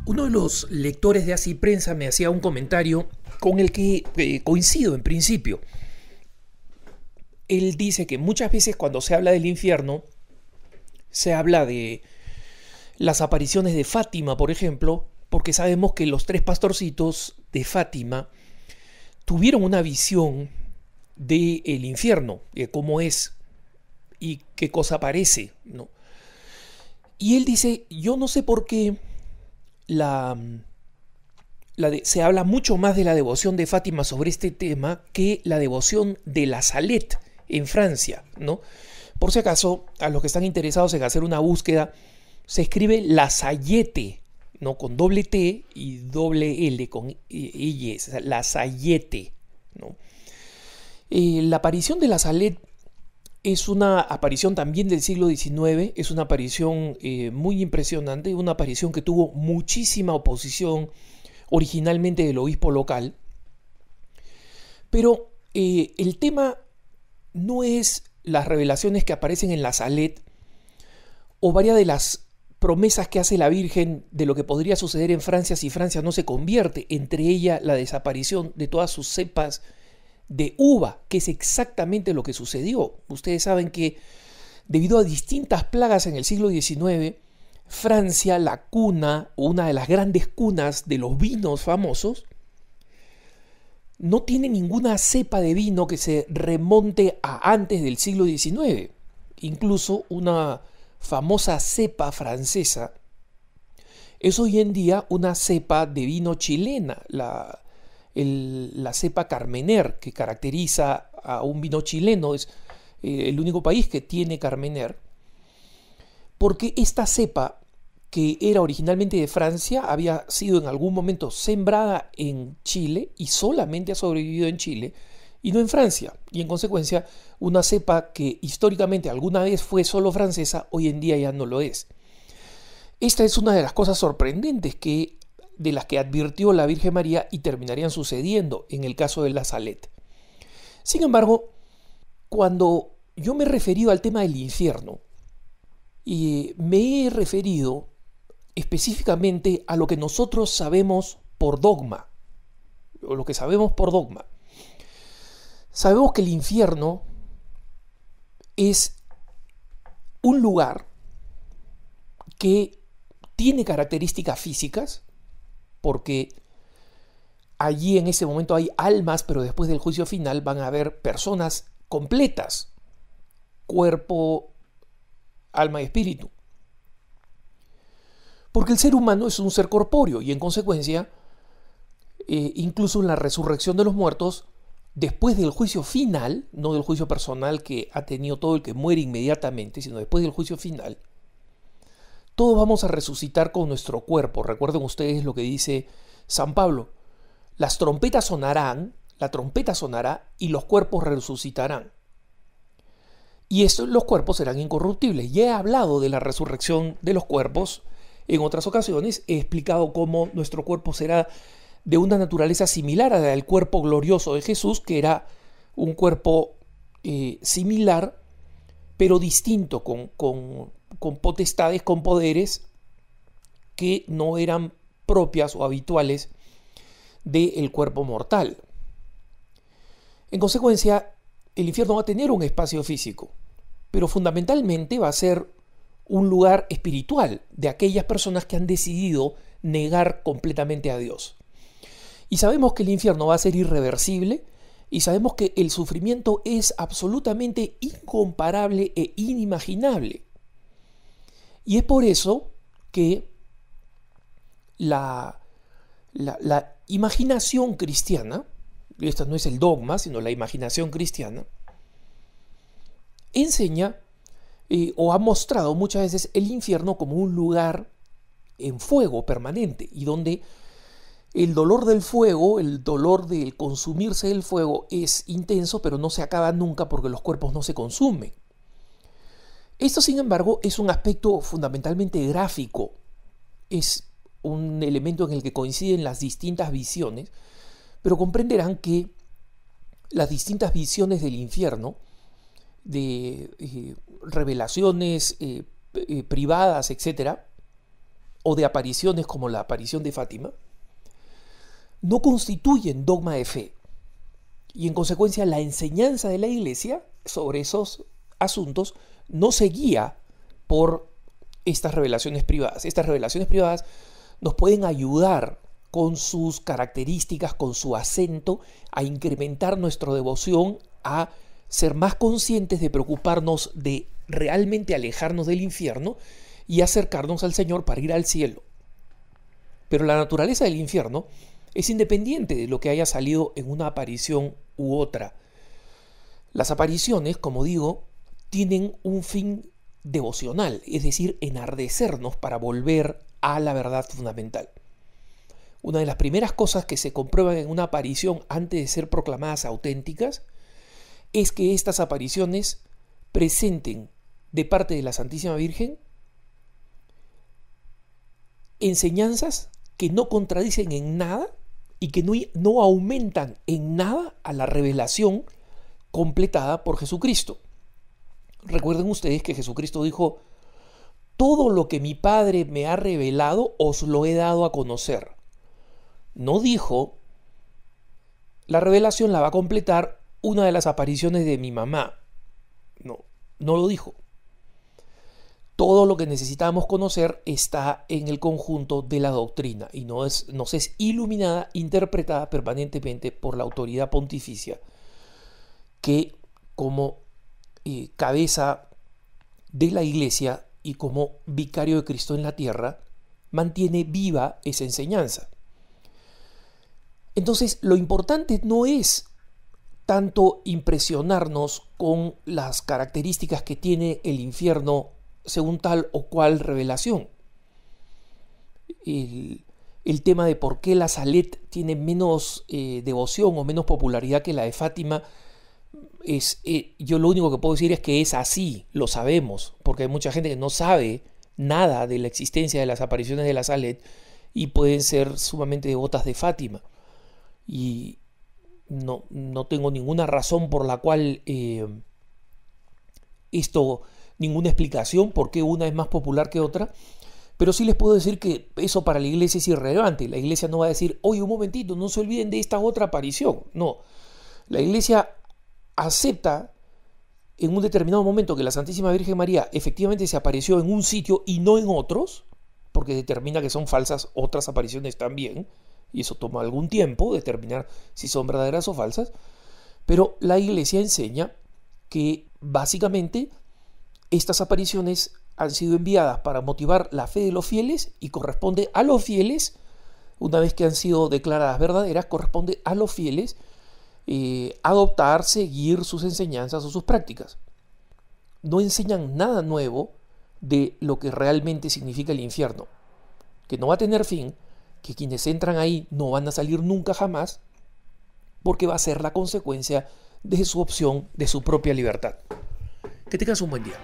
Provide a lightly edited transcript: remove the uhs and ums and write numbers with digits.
Uno de los lectores de Así Prensa me hacía un comentario con el que coincido en principio. Él dice que muchas veces cuando se habla del infierno, se habla de las apariciones de Fátima, por ejemplo, porque sabemos que los tres pastorcitos de Fátima tuvieron una visión del infierno, de cómo es y qué cosa parece, ¿no? Y él dice, yo no sé por qué se habla mucho más de la devoción de Fátima sobre este tema que la devoción de la Salette en Francia, ¿no? Por si acaso, a los que están interesados en hacer una búsqueda, se escribe La Sayette, ¿no? Con doble T y doble L, con Y, La Sayette, ¿no? La aparición de la Salette es una aparición también del siglo XIX, es una aparición muy impresionante, una aparición que tuvo muchísima oposición originalmente del obispo local. Pero el tema no es las revelaciones que aparecen en la Salette o varias de las promesas que hace la Virgen de lo que podría suceder en Francia si Francia no se convierte, entre ellas la desaparición de todas sus cepas de uva, que es exactamente lo que sucedió. Ustedes saben que debido a distintas plagas en el siglo XIX, Francia, la cuna, o una de las grandes cunas de los vinos famosos, no tiene ninguna cepa de vino que se remonte a antes del siglo XIX. Incluso una famosa cepa francesa es hoy en día una cepa de vino chilena, la cepa Carmener, que caracteriza a un vino chileno, es el único país que tiene Carmener, porque esta cepa, que era originalmente de Francia, había sido en algún momento sembrada en Chile y solamente ha sobrevivido en Chile y no en Francia, y en consecuencia una cepa que históricamente alguna vez fue solo francesa, hoy en día ya no lo es. Esta es una de las cosas sorprendentes de las que advirtió la Virgen María y terminarían sucediendo en el caso de la Salette. Sin embargo, cuando yo me he referido al tema del infierno, y me he referido específicamente a lo que nosotros sabemos por dogma, o lo que sabemos por dogma. Sabemos que el infierno es un lugar que tiene características físicas, porque allí en ese momento hay almas, pero después del juicio final van a haber personas completas, cuerpo, alma y espíritu. Porque el ser humano es un ser corpóreo y en consecuencia, incluso en la resurrección de los muertos, después del juicio final, no del juicio personal que ha tenido todo el que muere inmediatamente, sino después del juicio final, todos vamos a resucitar con nuestro cuerpo. Recuerden ustedes lo que dice San Pablo: las trompetas sonarán, la trompeta sonará y los cuerpos resucitarán. Y los cuerpos serán incorruptibles. Ya he hablado de la resurrección de los cuerpos en otras ocasiones. He explicado cómo nuestro cuerpo será de una naturaleza similar a la del cuerpo glorioso de Jesús, que era un cuerpo similar, pero distinto, con potestades, con poderes que no eran propias o habituales del cuerpo mortal. En consecuencia, el infierno va a tener un espacio físico, pero fundamentalmente va a ser un lugar espiritual de aquellas personas que han decidido negar completamente a Dios. Y sabemos que el infierno va a ser irreversible y sabemos que el sufrimiento es absolutamente incomparable e inimaginable. Y es por eso que la imaginación cristiana, y esto no es el dogma, sino la imaginación cristiana, enseña o ha mostrado muchas veces el infierno como un lugar en fuego permanente y donde el dolor del fuego, el dolor del consumirse del fuego es intenso, pero no se acaba nunca porque los cuerpos no se consumen. Esto, sin embargo, es un aspecto fundamentalmente gráfico, es un elemento en el que coinciden las distintas visiones, pero comprenderán que las distintas visiones del infierno, de revelaciones privadas, etc., o de apariciones como la aparición de Fátima, no constituyen dogma de fe. Y en consecuencia la enseñanza de la Iglesia sobre esos asuntos no se guía por estas revelaciones privadas. Estas revelaciones privadas nos pueden ayudar con sus características, con su acento, a incrementar nuestra devoción, a ser más conscientes de preocuparnos de realmente alejarnos del infierno y acercarnos al Señor para ir al cielo. Pero la naturaleza del infierno es independiente de lo que haya salido en una aparición u otra. Las apariciones, como digo, tienen un fin devocional, es decir, enardecernos para volver a la verdad fundamental. Una de las primeras cosas que se comprueban en una aparición antes de ser proclamadas auténticas es que estas apariciones presenten de parte de la Santísima Virgen enseñanzas que no contradicen en nada y que no aumentan en nada a la revelación completada por Jesucristo. Recuerden ustedes que Jesucristo dijo: todo lo que mi Padre me ha revelado os lo he dado a conocer. No dijo: la revelación la va a completar una de las apariciones de mi mamá. No lo dijo. Todo lo que necesitamos conocer está en el conjunto de la doctrina y nos es iluminada, interpretada permanentemente por la autoridad pontificia, que como cabeza de la Iglesia y como vicario de Cristo en la tierra, mantiene viva esa enseñanza. Entonces, lo importante no es tanto impresionarnos con las características que tiene el infierno según tal o cual revelación. El tema de por qué la Salet tiene menos devoción o menos popularidad que la de Fátima, yo lo único que puedo decir es que es así, lo sabemos, porque hay mucha gente que no sabe nada de la existencia de las apariciones de la Salet y pueden ser sumamente devotas de Fátima. Y no tengo ninguna razón por la cual ninguna explicación por qué una es más popular que otra, pero sí les puedo decir que eso para la Iglesia es irrelevante. La Iglesia no va a decir: oye, un momentito, no se olviden de esta otra aparición. No, la Iglesia acepta en un determinado momento que la Santísima Virgen María efectivamente se apareció en un sitio y no en otros, porque determina que son falsas otras apariciones también, y eso toma algún tiempo determinar si son verdaderas o falsas, pero la Iglesia enseña que básicamente estas apariciones han sido enviadas para motivar la fe de los fieles y corresponde a los fieles, una vez que han sido declaradas verdaderas, corresponde a los fieles adoptar, seguir sus enseñanzas o sus prácticas. No enseñan nada nuevo de lo que realmente significa el infierno, que no va a tener fin, que quienes entran ahí no van a salir nunca jamás, porque va a ser la consecuencia de su opción, de su propia libertad. Que tengas un buen día.